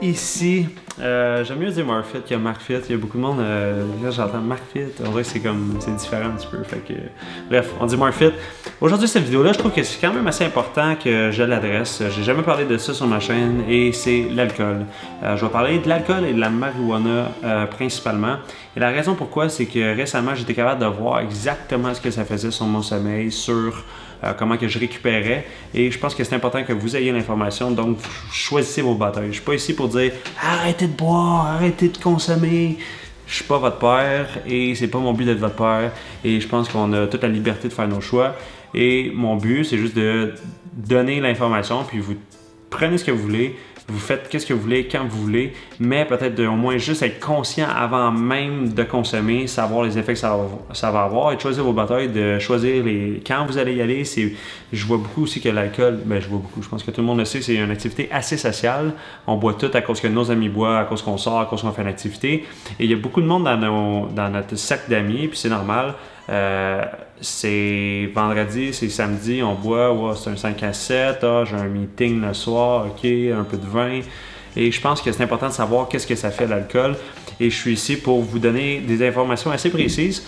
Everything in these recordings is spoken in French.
ici. J'aime mieux dire Marfit que Markfit. Il y a beaucoup de monde, là j'entends Markfit, on dirait que c'est différent un petit peu. Fait que, bref, on dit Marfit. Aujourd'hui, cette vidéo-là, je trouve que c'est quand même assez important que je l'adresse. J'ai jamais parlé de ça sur ma chaîne et c'est l'alcool. Je vais parler de l'alcool et de la marijuana principalement. Et la raison pourquoi, c'est que récemment, j'étais capable de voir exactement ce que ça faisait sur mon sommeil, sur comment que je récupérais. Et je pense que c'est important que vous ayez l'information, donc choisissez vos batailles. Je suis pas ici pour dire arrêtez de boire, arrêtez de consommer. Je suis pas votre père et c'est pas mon but d'être votre père. Et je pense qu'on a toute la liberté de faire nos choix. Et mon but, c'est juste de donner l'information, puis vous prenez ce que vous voulez. Vous faites qu'est-ce que vous voulez, quand vous voulez, mais peut-être au moins juste être conscient avant même de consommer, savoir les effets que ça va avoir et de choisir vos batailles, de choisir quand vous allez y aller. Je vois beaucoup aussi que l'alcool, je pense que tout le monde le sait, c'est une activité assez sociale. On boit tout à cause que nos amis boivent, à cause qu'on sort, à cause qu'on fait une activité. Et il y a beaucoup de monde dans notre cercle d'amis, puis c'est normal. C'est vendredi, c'est samedi, on boit, ouais, c'est un 5 à 7, j'ai un meeting le soir, ok, un peu de vin. Et je pense que c'est important de savoir qu'est-ce que ça fait l'alcool. Et je suis ici pour vous donner des informations assez précises.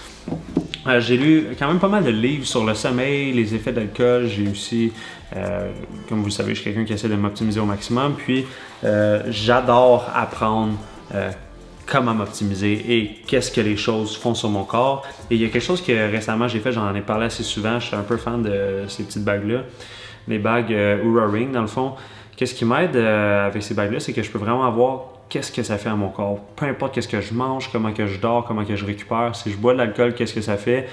J'ai lu quand même pas mal de livres sur le sommeil, les effets de l'alcool. J'ai aussi, comme vous le savez, je suis quelqu'un qui essaie de m'optimiser au maximum. Puis j'adore apprendre comment m'optimiser et qu'est-ce que les choses font sur mon corps. Et il y a quelque chose que récemment j'ai fait, j'en ai parlé assez souvent, je suis un peu fan de ces petites bagues-là, les bagues Oura Ring dans le fond. Qu'est-ce qui m'aide avec ces bagues-là, c'est que je peux vraiment voir qu'est-ce que ça fait à mon corps. Peu importe qu'est-ce que je mange, comment que je dors, comment que je récupère, si je bois de l'alcool, qu'est-ce que ça fait,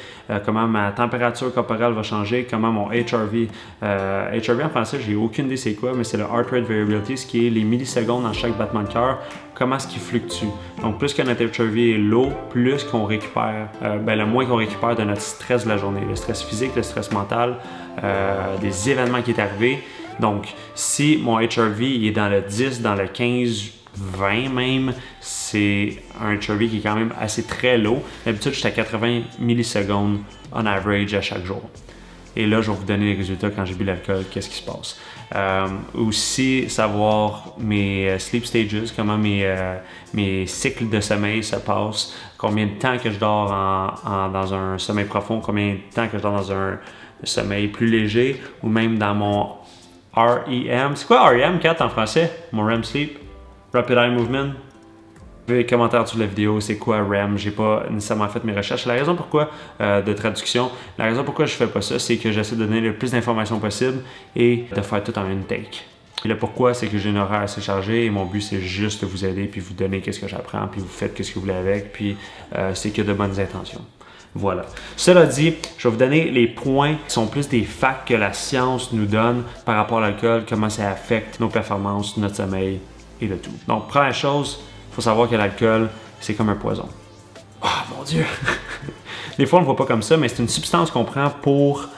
comment ma température corporelle va changer, comment mon HRV. HRV en français, j'ai aucune idée c'est quoi, mais c'est le Heart Rate Variability, ce qui est les millisecondes dans chaque battement de cœur, comment est-ce qu'il fluctue. Donc plus que notre HRV est low, plus qu'on récupère, le moins qu'on récupère de notre stress de la journée, le stress physique, le stress mental, des événements qui est arrivé. Donc si mon HRV est dans le 10, dans le 15, 20 même, c'est un HRV qui est quand même assez très low. D'habitude, je suis à 80 millisecondes on average à chaque jour. Et là, je vais vous donner les résultats quand j'ai bu l'alcool, qu'est-ce qui se passe. Aussi, savoir mes sleep stages, comment mes cycles de sommeil se passent, combien de temps que je dors dans un sommeil profond, combien de temps que je dors dans un sommeil plus léger, ou même dans mon REM. C'est quoi REM, Kat, en français? Mon REM sleep? Rapid Eye Movement. Les commentaires sous la vidéo, c'est quoi REM? J'ai pas nécessairement fait mes recherches. La raison pourquoi de traduction, la raison pourquoi je fais pas ça, c'est que j'essaie de donner le plus d'informations possible et de faire tout en une take. Et le pourquoi, c'est que j'ai une horaire assez chargée et mon but, c'est juste de vous aider puis vous donner qu'est-ce que j'apprends puis vous faites qu'est-ce que vous voulez avec puis c'est que de bonnes intentions. Voilà. Cela dit, je vais vous donner les points qui sont plus des facts que la science nous donne par rapport à l'alcool, comment ça affecte nos performances, notre sommeil et le tout. Donc, première chose, il faut savoir que l'alcool, c'est comme un poison. Oh mon Dieu! Des fois, on ne le voit pas comme ça, mais c'est une substance qu'on prend pour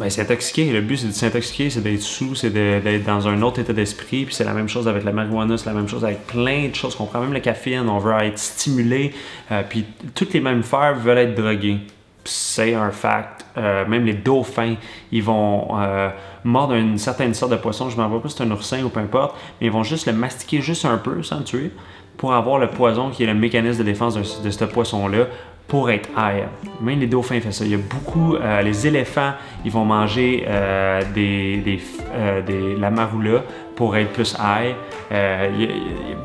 s'intoxiquer. Le but, c'est de s'intoxiquer, c'est d'être sous, c'est d'être dans un autre état d'esprit. Puis c'est la même chose avec la marijuana, c'est la même chose avec plein de choses qu'on prend. Même la caféine, on veut être stimulé. Puis toutes les mammifères veulent être drogués. C'est un fact. Même les dauphins, ils vont mordre une certaine sorte de poisson. Je ne m'en rappelle pas si c'est un oursin ou peu importe. Mais ils vont juste le mastiquer juste un peu sans le tuer pour avoir le poison qui est le mécanisme de défense de ce poisson-là pour être high. Même les dauphins font ça. Il y a beaucoup, les éléphants, ils vont manger la maroula pour être plus high. Il y a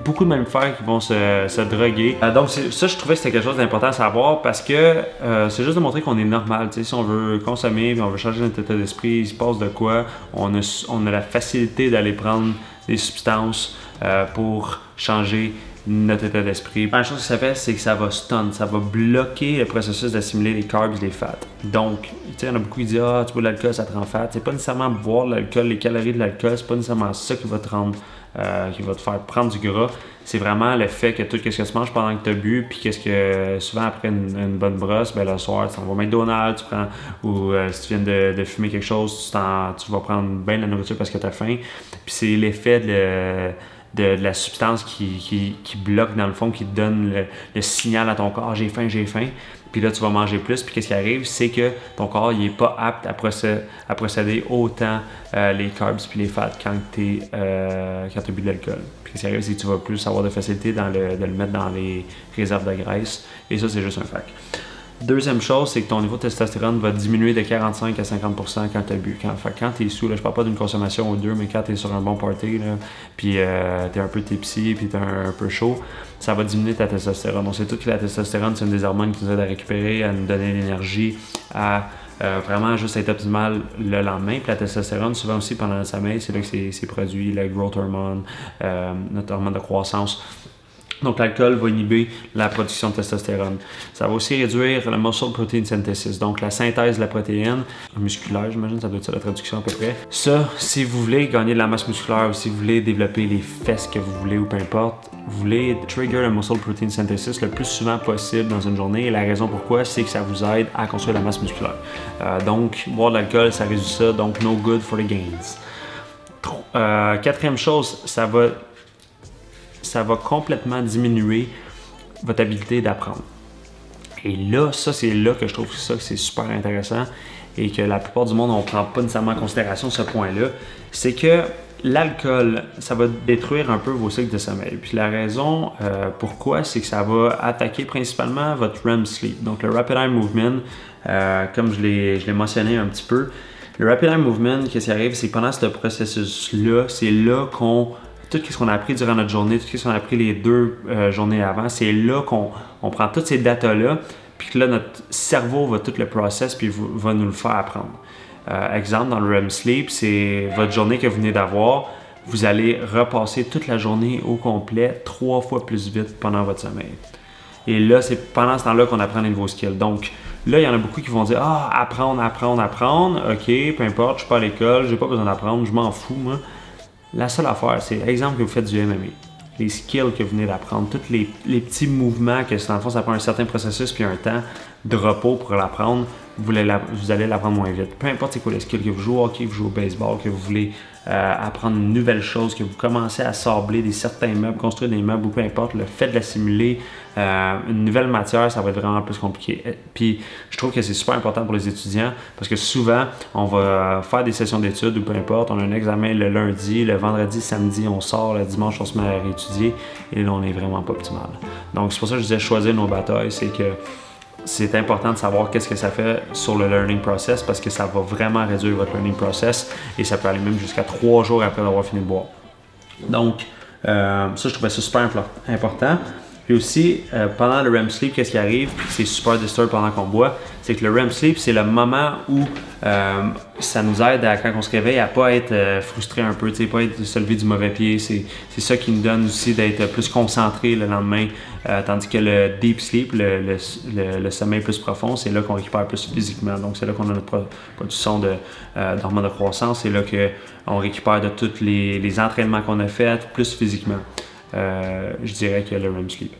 beaucoup de mammifères qui vont se droguer. Donc ça, je trouvais que c'était quelque chose d'important à savoir parce que c'est juste de montrer qu'on est normal. Si on veut consommer, puis on veut changer notre état d'esprit, il se passe de quoi, on a la facilité d'aller prendre des substances pour changer notre état d'esprit. La chose que ça fait, c'est que ça va stun, ça va bloquer le processus d'assimiler les carbs et les fats. Donc, tu sais, il y en a beaucoup qui disent « Ah, tu bois de l'alcool, ça te rend fat ». C'est pas nécessairement boire de l'alcool, les calories de l'alcool, c'est pas nécessairement ça qui va te rendre, qui va te faire prendre du gras. C'est vraiment le fait que tout ce que tu manges pendant que tu as bu, puis qu'est-ce que souvent après une bonne brosse, ben le soir, tu t'en vas au McDonald's, tu prends, ou si tu viens de fumer quelque chose, tu vas prendre bien de la nourriture parce que tu as faim. Puis c'est l'effet de la substance qui bloque dans le fond, qui te donne le signal à ton corps, j'ai faim, j'ai faim. Puis là, tu vas manger plus. Puis qu'est-ce qui arrive, c'est que ton corps il n'est pas apte à procéder autant les carbs puis les fats quand tu as bu de l'alcool. Puis qu'est-ce qui arrive, c'est que tu vas plus avoir de facilité de le mettre dans les réserves de graisse. Et ça, c'est juste un fact. Deuxième chose, c'est que ton niveau de testostérone va diminuer de 45 à 50% quand tu as bu. Quand tu es sous, là, je parle pas d'une consommation ou deux, mais quand tu es sur un bon party, puis tu es un peu tipsy, puis tu es un peu chaud, ça va diminuer ta testostérone. On sait tout que la testostérone, c'est une des hormones qui nous aide à récupérer, à nous donner l'énergie, à vraiment juste être optimal le lendemain. Puis la testostérone, souvent aussi pendant le sommeil, c'est là que c'est produit, le growth hormone, notre hormone de croissance. Donc, l'alcool va inhiber la production de testostérone. Ça va aussi réduire le muscle protein synthesis, donc la synthèse de la protéine musculaire, j'imagine, ça doit être ça la traduction à peu près. Ça, si vous voulez gagner de la masse musculaire ou si vous voulez développer les fesses que vous voulez ou peu importe, vous voulez trigger le muscle protein synthesis le plus souvent possible dans une journée. Et la raison pourquoi, c'est que ça vous aide à construire la masse musculaire. Donc, boire de l'alcool, ça réduit ça, donc no good for the gains. Quatrième chose, ça va complètement diminuer votre habilité d'apprendre. Et là, ça c'est là que je trouve que c'est super intéressant et que la plupart du monde ne prend pas nécessairement en considération ce point-là, c'est que l'alcool, ça va détruire un peu vos cycles de sommeil. Puis la raison pourquoi, c'est que ça va attaquer principalement votre REM sleep. Donc le Rapid Eye Movement, comme je l'ai mentionné un petit peu, le Rapid Eye Movement, qu'est-ce qui arrive, c'est que pendant ce processus-là, c'est là qu'on tout ce qu'on a appris durant notre journée, tout ce qu'on a appris les 2 journées avant, c'est là qu'on prend toutes ces datas-là, puis que là, notre cerveau va tout le process, puis va nous le faire apprendre. Exemple, dans le REM Sleep, c'est votre journée que vous venez d'avoir, vous allez repasser toute la journée au complet 3 fois plus vite pendant votre sommeil. Et là, c'est pendant ce temps-là qu'on apprend les nouveaux skills. Donc, là, il y en a beaucoup qui vont dire « Ah, apprendre, ok, peu importe, je suis pas à l'école, j'ai pas besoin d'apprendre, je m'en fous, moi. » La seule affaire, c'est exemple que vous faites du MMA, les skills que vous venez d'apprendre, tous les petits mouvements que dans le fond, ça prend un certain processus puis un temps de repos pour l'apprendre, vous allez l'apprendre moins vite. Peu importe c'est quoi les skills que vous jouez au hockey, que vous jouez au baseball, que vous voulez apprendre une nouvelle chose, que vous commencez à sabler certains meubles, construire des meubles ou peu importe, le fait de l'assimiler, une nouvelle matière, ça va être vraiment plus compliqué. Puis je trouve que c'est super important pour les étudiants parce que souvent, on va faire des sessions d'études ou peu importe, on a un examen le lundi, le vendredi, samedi, on sort, le dimanche, on se met à réétudier et là, on n'est vraiment pas optimal. Donc c'est pour ça que je disais choisir nos batailles, c'est que c'est important de savoir qu'est-ce que ça fait sur le learning process parce que ça va vraiment réduire votre learning process et ça peut aller même jusqu'à 3 jours après avoir fini de boire. Donc, ça, je trouvais ça super important. Puis aussi, pendant le REM sleep, qu'est-ce qui arrive, puis c'est super disturb pendant qu'on boit, c'est que le REM sleep, c'est le moment où ça nous aide, quand on se réveille, à pas être frustré un peu, pas se lever du mauvais pied. C'est ça qui nous donne aussi d'être plus concentré le lendemain. Tandis que le deep sleep, le sommeil plus profond, c'est là qu'on récupère plus physiquement. Donc, c'est là qu'on a notre production d'hormones de croissance. C'est là qu'on récupère de tous les entraînements qu'on a faits, plus physiquement. Je dirais que le REM sleep.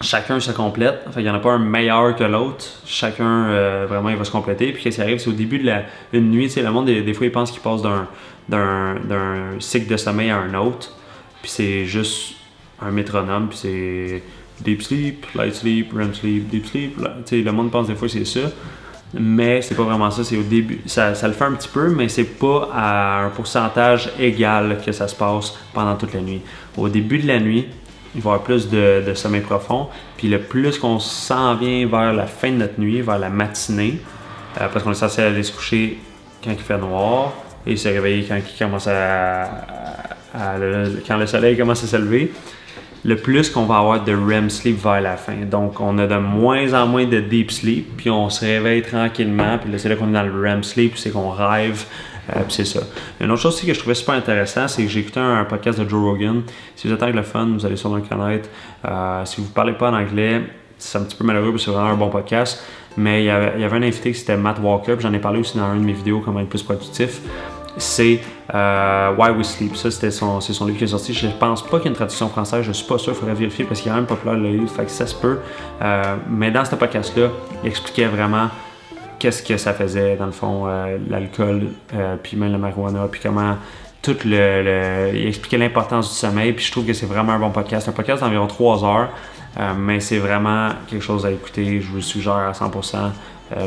Chacun se complète, il n'y en a pas un meilleur que l'autre, chacun vraiment il va se compléter. Puis qu'est-ce qui arrive, c'est au début de une nuit, le monde des fois il pense qu'il passe d'un cycle de sommeil à un autre, puis c'est juste un métronome, puis c'est deep sleep, light sleep, REM sleep, deep sleep, le monde pense des fois c'est ça. Mais c'est pas vraiment ça, c'est au début, ça le fait un petit peu, mais c'est pas à un pourcentage égal que ça se passe pendant toute la nuit. Au début de la nuit, il va y avoir plus de sommeil profond, puis le plus qu'on s'en vient vers la fin de notre nuit, vers la matinée, parce qu'on est censé aller se coucher quand il fait noir et se réveiller quand quand le soleil commence à se lever, le plus qu'on va avoir de REM sleep vers la fin. Donc, on a de moins en moins de deep sleep, puis on se réveille tranquillement, puis là, c'est là qu'on est dans le REM sleep, c'est qu'on rêve, puis c'est ça. Une autre chose aussi que je trouvais super intéressant, c'est que j'ai écouté un podcast de Joe Rogan. Si vous êtes anglophone, vous allez sûrement le connaître. Si vous ne parlez pas en anglais, c'est un petit peu malheureux, parce que c'est vraiment un bon podcast. Mais il y avait un invité qui c'était Matt Walker, j'en ai parlé aussi dans une de mes vidéos, comment être plus productif. C'est Why We Sleep. Ça, c'est son livre qui est sorti. Je pense pas qu'il y ait une traduction française, je suis pas sûr, il faudrait vérifier parce qu'il est quand même populaire le livre, fait que ça se peut. Mais dans ce podcast-là, il expliquait vraiment qu'est-ce que ça faisait, dans le fond, l'alcool, puis même la marijuana, puis comment il expliquait l'importance du sommeil, puis je trouve que c'est vraiment un bon podcast. Un podcast d'environ 3 heures, mais c'est vraiment quelque chose à écouter. Je vous le suggère à 100%.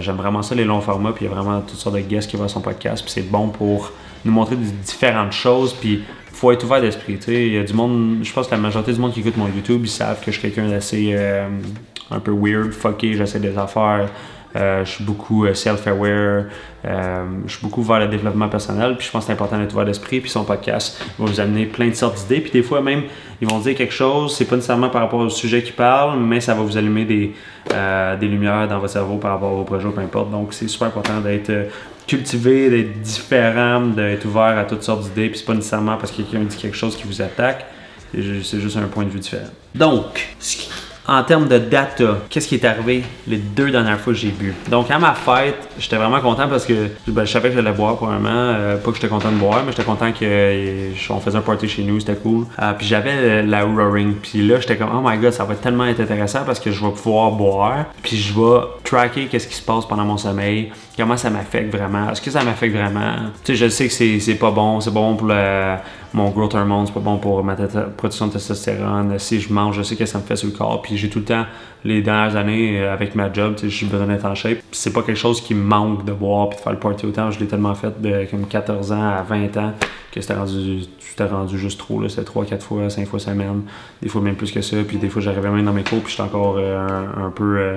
J'aime vraiment ça, les longs formats, puis il y a vraiment toutes sortes de guests qui vont à son podcast, puis c'est bon pour nous montrer différentes choses, puis il faut être ouvert d'esprit. Il y a du monde, je pense que la majorité du monde qui écoute mon YouTube, ils savent que je suis quelqu'un d'assez un peu weird, fucké, j'essaie des affaires. Je suis beaucoup self-aware, je suis beaucoup vers le développement personnel, puis je pense que c'est important d'être ouvert d'esprit, puis son podcast va vous amener plein de sortes d'idées, puis des fois même, ils vont dire quelque chose, c'est pas nécessairement par rapport au sujet qu'ils parlent, mais ça va vous allumer des lumières dans votre cerveau par rapport au projet, peu importe. Donc c'est super important d'être cultivé, d'être différent, d'être ouvert à toutes sortes d'idées, puis c'est pas nécessairement parce que quelqu'un dit quelque chose qui vous attaque, c'est juste un point de vue différent. Donc, en termes de data, qu'est-ce qui est arrivé les 2 dernières fois que j'ai bu? Donc, à ma fête, j'étais vraiment content parce que je savais que j'allais boire probablement. Pas que j'étais content de boire, mais j'étais content qu'on faisait un party chez nous, c'était cool. Puis j'avais la Oura Ring. Puis là, j'étais comme, oh my god, ça va tellement être intéressant parce que je vais pouvoir boire. Puis je vais tracker qu'est-ce qui se passe pendant mon sommeil, comment ça m'affecte vraiment. Est-ce que ça m'affecte vraiment? Tu sais, je sais que c'est pas bon pour mon growth hormone, c'est pas bon pour ma production de testostérone. Si je mange, je sais que ça me fait sur le corps. Puis j'ai tout le temps, les dernières années, avec ma job, je suis besoin d'être en shape. Puis c'est pas quelque chose qui me manque de boire puis de faire le party autant. Je l'ai tellement fait de comme 14 ans à 20 ans que c'était rendu juste trop. C'était 3, 4 fois, 5 fois semaine. Des fois même plus que ça. Puis des fois, j'arrivais même dans mes cours puis j'étais encore un peu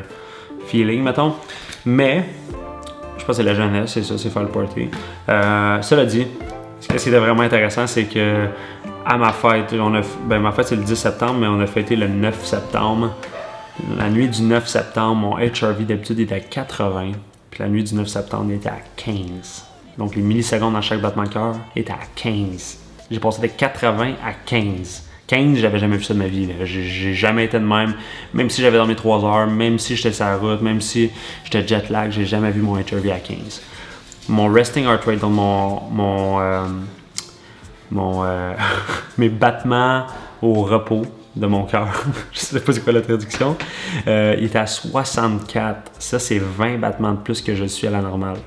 feeling, mettons. Mais, je pense que c'est la jeunesse, c'est ça, c'est faire le party. Cela dit, ce qui était vraiment intéressant, c'est que à ma fête, ma fête c'est le 10 septembre, mais on a fêté le 9 septembre. La nuit du 9 septembre, mon HRV d'habitude était à 80, puis la nuit du 9 septembre, il était à 15. Donc les millisecondes dans chaque battement de cœur étaient à 15. J'ai passé de 80 à 15. 15, j'avais jamais vu ça de ma vie. J'ai jamais été de même si j'avais dormi 3 heures, même si j'étais sur la route, même si j'étais jet lag, j'ai jamais vu mon HRV à 15. Mon resting heart rate, donc mes battements au repos de mon cœur, je sais pas c'est quoi la traduction, il était à 64. Ça, c'est 20 battements de plus que je suis à la normale.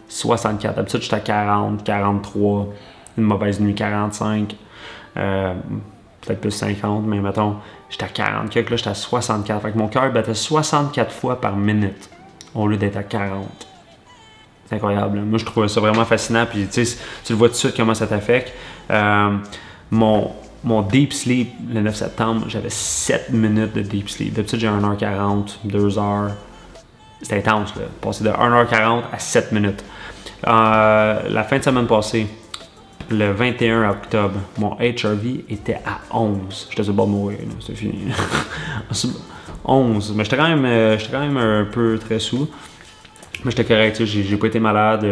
64. D'habitude, j'étais à 40, 43, une mauvaise nuit, 45, peut-être plus 50, mais mettons, j'étais à 40, là, j'étais à 64. Fait que mon cœur battait 64 fois par minute au lieu d'être à 40. C'est incroyable. Moi, je trouvais ça vraiment fascinant. Puis, tu sais, tu le vois tout de suite comment ça t'affecte. Mon deep sleep, le 9 septembre, j'avais 7 minutes de deep sleep. D'habitude, j'ai 1h40, 2h. C'était intense, là. Passer de 1h40 à 7 minutes. La fin de semaine passée, le 21 octobre, mon HRV était à 11. J'étais sur le bord de mourir, c'était fini. 11. Mais j'étais quand même un peu très sous. Moi, j'étais correct, j'ai pas été malade,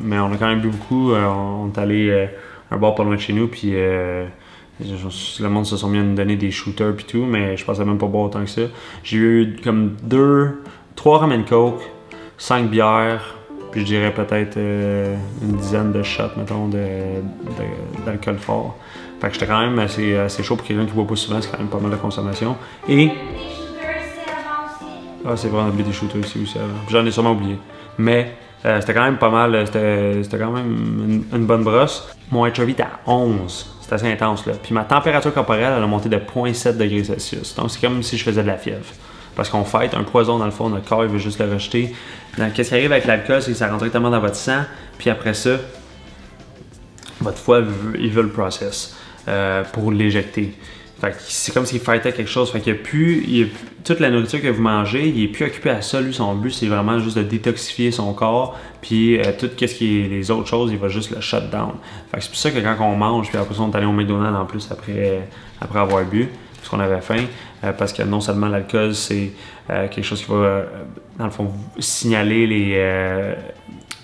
mais on a quand même bu beaucoup. On est allé un bar pas loin de chez nous, puis le monde se sont mis à nous donner des shooters puis tout, mais je pensais même pas boire autant que ça. J'ai eu comme 3 rum and coke, 5 bières, puis je dirais peut-être une dizaine de shots, mettons, d'alcool fort. Fait que j'étais quand même assez chaud pour quelqu'un qui boit pas souvent, c'est quand même pas mal de consommation. Et ah, c'est vrai, on a oublié des shooters ici aussi. J'en ai sûrement oublié. Mais c'était quand même pas mal, c'était quand même une bonne brosse. Mon HRV était à 11. C'était assez intense, là. Puis ma température corporelle, elle a monté de 0.7 degrés Celsius. Donc c'est comme si je faisais de la fièvre. Parce qu'on fête un poison dans le fond, notre corps il veut juste le rejeter. Qu'est-ce qui arrive avec l'alcool, c'est que ça rentre directement dans votre sang. Puis après ça, votre foie il veut le process pour l'éjecter. Fait que c'est comme s'il fightait quelque chose. Fait qu'il y a plus, toute la nourriture que vous mangez, il est plus occupé à ça. Lui, son but, c'est vraiment juste de détoxifier son corps. Puis tout ce qui est les autres choses, il va juste le shut down. Fait que c'est pour ça que quand on mange, puis après ça, on est allé au McDonald's en plus après avoir bu, parce qu'on avait faim. Parce que non seulement l'alcool, c'est quelque chose qui va, dans le fond, signaler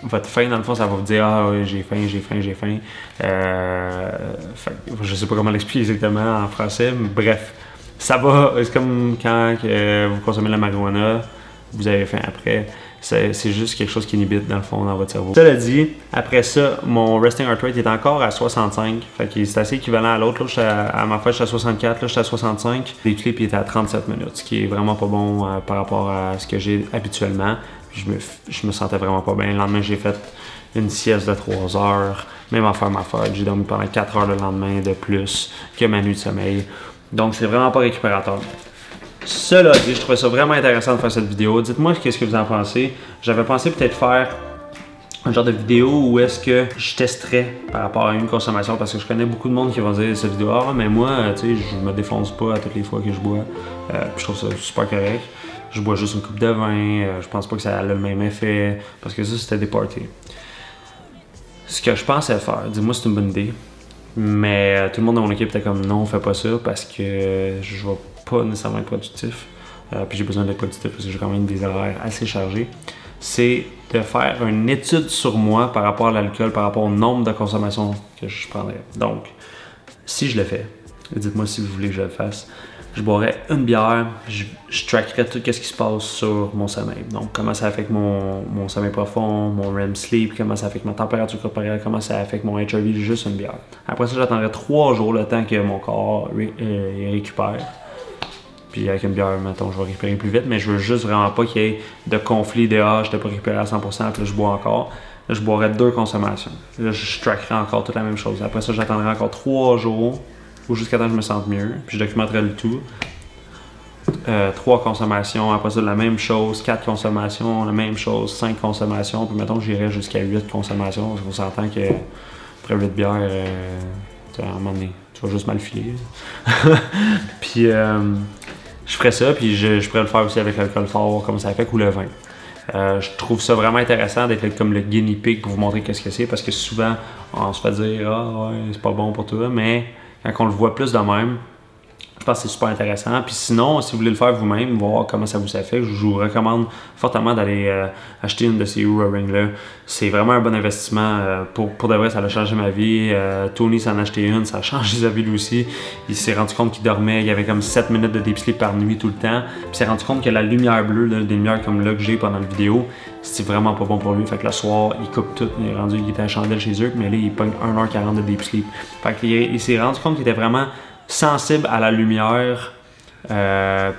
votre faim, dans le fond, ça va vous dire « Ah oui, j'ai faim, j'ai faim, j'ai faim. » Je sais pas comment l'expliquer exactement en français, mais bref. Ça va, c'est comme quand vous consommez la marijuana, vous avez faim après. C'est juste quelque chose qui inhibite dans le fond, dans votre cerveau. Cela dit, après ça, mon resting heart rate est encore à 65. Fait que c'est assez équivalent à l'autre. À ma fête, j'étais à 64, là, j'étais à 65. Les clips étaient à 37 minutes, ce qui est vraiment pas bon par rapport à ce que j'ai habituellement. Je me sentais vraiment pas bien. Le lendemain, j'ai fait une sieste de 3 heures. Même en faire ma fête, j'ai dormi pendant 4 heures le lendemain de plus que ma nuit de sommeil. Donc c'est vraiment pas récupérateur. Cela dit, je trouvais ça vraiment intéressant de faire cette vidéo. Dites-moi qu'est-ce que vous en pensez. J'avais pensé peut-être faire un genre de vidéo où est-ce que je testerais par rapport à une consommation, parce que je connais beaucoup de monde qui vont dire cette vidéo, ah mais moi, tu sais, je me défonce pas à toutes les fois que je bois. Puis je trouve ça super correct. Je bois juste une coupe de vin, je pense pas que ça a le même effet, parce que ça c'était des parties. Ce que je pensais faire, dis-moi si c'est une bonne idée, mais tout le monde dans mon équipe était comme non, fais pas ça parce que je vais pas nécessairement être productif. Puis j'ai besoin d'être productif parce que j'ai quand même des horaires assez chargés. C'est de faire une étude sur moi par rapport à l'alcool, par rapport au nombre de consommations que je prendrais. Donc, si je le fais, dites-moi si vous voulez que je le fasse, je boirais une bière, je trackerais tout ce qui se passe sur mon sommeil. Donc, comment ça affecte mon sommeil profond, mon REM sleep, comment ça affecte ma température corporelle, comment ça affecte mon HRV, juste une bière. Après ça, j'attendrai 3 jours le temps que mon corps récupère. Puis avec une bière, mettons, je vais récupérer plus vite, mais je veux juste vraiment pas qu'il y ait de conflit de je n'ai pas récupéré à 100%, puis là je bois encore. Là, je boirais 2 consommations. Là, je trackerai encore toute la même chose. Après ça, j'attendrai encore 3 jours ou jusqu'à temps que je me sente mieux. Puis je documenterai le tout. 3 consommations, après ça, la même chose. 4 consommations, la même chose. 5 consommations. Puis mettons que j'irai jusqu'à 8 consommations. Parce qu'on s'entend que après 8 bières, à un moment donné, tu vas juste mal filer. Puis je ferais ça, puis je pourrais le faire aussi avec l'alcool fort, comme ça fait, ou le vin. Je trouve ça vraiment intéressant d'être comme le guinea pig pour vous montrer qu'est-ce que c'est, parce que souvent, on se fait dire « Ah, ouais, c'est pas bon pour toi », mais quand on le voit plus de même, je pense que c'est super intéressant. Puis sinon, si vous voulez le faire vous-même, voir comment ça vous affecte, je vous recommande fortement d'aller acheter une de ces Oura Ring-là. C'est vraiment un bon investissement. Pour de vrai, ça a changé ma vie. Tony s'en a acheté une, ça a changé sa vie lui aussi. Il s'est rendu compte qu'il dormait, il y avait comme 7 minutes de deep sleep par nuit tout le temps. Puis il s'est rendu compte que la lumière bleue, là, des lumières comme là que j'ai pendant la vidéo, c'est vraiment pas bon pour lui. Fait que le soir, il coupe tout. Il est rendu, il était à chandelle chez eux, mais là, il pogne 1h40 de deep sleep. Fait qu'il s'est rendu compte qu'il était vraiment sensible à la lumière,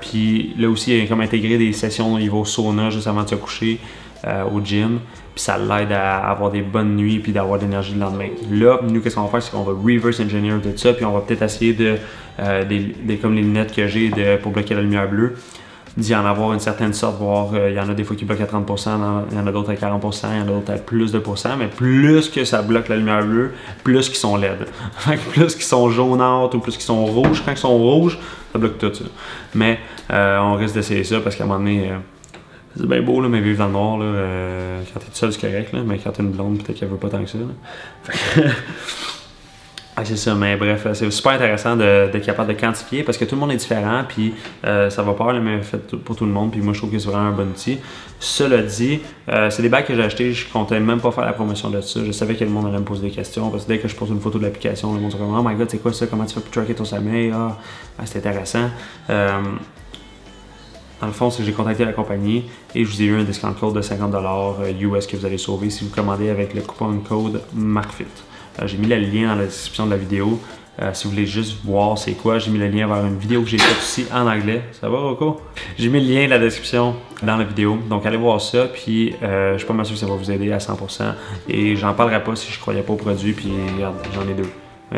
puis là aussi il a comme intégré des sessions au niveau sauna juste avant de se coucher au gym, puis ça l'aide à avoir des bonnes nuits puis d'avoir de l'énergie le lendemain. Là, nous qu'est-ce qu'on va faire, c'est qu'on va reverse engineer tout ça, puis on va peut-être essayer de comme les lunettes que j'ai pour bloquer la lumière bleue, d'y en avoir une certaine sorte, voir il y en a des fois qui bloquent à 30%, il y en a d'autres à 40%, il y en a d'autres à plus de pourcents, mais plus que ça bloque la lumière bleue, plus qu'ils sont laides. Plus qu'ils sont jaunâtres ou plus qu'ils sont rouges. Quand ils sont rouges, ça bloque tout ça. Mais on risque d'essayer ça parce qu'à un moment donné, c'est bien beau, là, mais vivre dans le noir, là, quand t'es tout seul, c'est correct, là, mais quand t'es une blonde, peut-être qu'elle veut pas tant que ça. Ah, c'est ça, mais bref, c'est super intéressant d'être capable de quantifier parce que tout le monde est différent, puis ça va pas avoir le même effet pour tout le monde, puis moi je trouve que c'est vraiment un bon outil. Cela dit, c'est des bagues que j'ai achetées, je comptais même pas faire la promotion de ça, je savais que le monde allait me poser des questions, parce que dès que je pose une photo de l'application, le monde se dit « Oh my god, c'est quoi ça, comment tu fais pour tracker ton sommeil? Ah, c'est intéressant. » Dans le fond, c'est que j'ai contacté la compagnie et je vous ai eu un discount code de 50$ US que vous allez sauver si vous commandez avec le coupon code MARCFIT. J'ai mis le lien dans la description de la vidéo. Si vous voulez juste voir c'est quoi, j'ai mis le lien vers une vidéo que j'ai faite aussi en anglais. Ça va, Rocco? J'ai mis le lien dans la description dans la vidéo. Donc, allez voir ça. Puis, je suis pas mal sûr que ça va vous aider à 100%. Et j'en parlerai pas si je croyais pas au produit. Puis, regarde, j'en ai 2.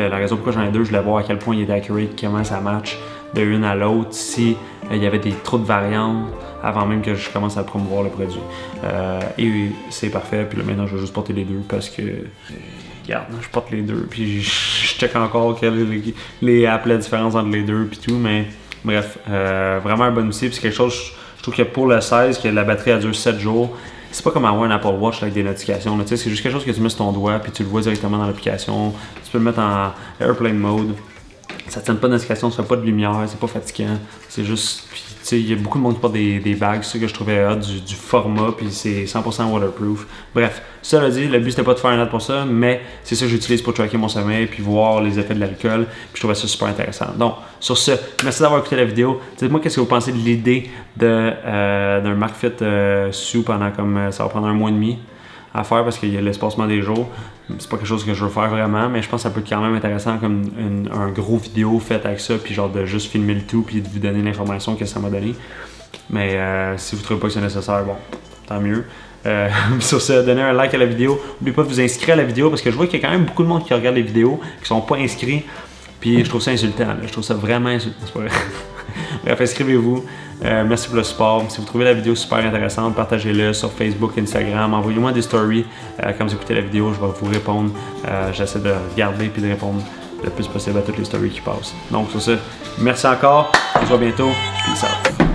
La raison pourquoi j'en ai 2, je voulais voir à quel point il est accurate, comment ça match de une à l'autre, si il y avait trop de variantes avant même que je commence à promouvoir le produit. Et c'est parfait. Puis là, maintenant, je vais juste porter les 2 parce que... Regarde, je porte les 2, puis je check encore les apps, la différence entre les 2, puis tout, mais bref, vraiment un bon outil, puis c'est quelque chose, je trouve que pour le 16, que la batterie a duré 7 jours, c'est pas comme avoir un Apple Watch avec des notifications, c'est juste quelque chose que tu mets sur ton doigt, puis tu le vois directement dans l'application, tu peux le mettre en airplane mode, ça ne tient pas de notification, ça fait pas de lumière, c'est pas fatigant, c'est juste... Il y a beaucoup de monde qui porte des bagues, c'est ça que je trouvais hot, du format, puis c'est 100% waterproof. Bref, cela dit, le but c'était pas de faire un ad pour ça, mais c'est ça que j'utilise pour tracker mon sommeil, puis voir les effets de l'alcool, puis je trouvais ça super intéressant. Donc, sur ce, merci d'avoir écouté la vidéo. Dites-moi qu'est-ce que vous pensez de l'idée d'un MARCFIT sous pendant comme, ça va prendre 1 mois et demi à faire parce qu'il y a l'espacement des jours. C'est pas quelque chose que je veux faire vraiment, mais je pense que ça peut être quand même intéressant comme un gros vidéo fait avec ça, puis genre de juste filmer le tout, puis de vous donner l'information que ça m'a donné. Mais si vous trouvez pas que c'est nécessaire, bon, tant mieux. Sur ce, donnez un like à la vidéo. N'oubliez pas de vous inscrire à la vidéo parce que je vois qu'il y a quand même beaucoup de monde qui regarde les vidéos qui sont pas inscrits. Puis je trouve ça insultant. Là. Je trouve ça vraiment insultant. C'est pas vrai. Bref, inscrivez-vous. Merci pour le support. Si vous trouvez la vidéo super intéressante, partagez-le sur Facebook, Instagram. Envoyez-moi des stories. Quand vous écoutez la vidéo, je vais vous répondre. J'essaie de regarder et de répondre le plus possible à toutes les stories qui passent. Donc sur ce, merci encore. On se voit bientôt. Peace out.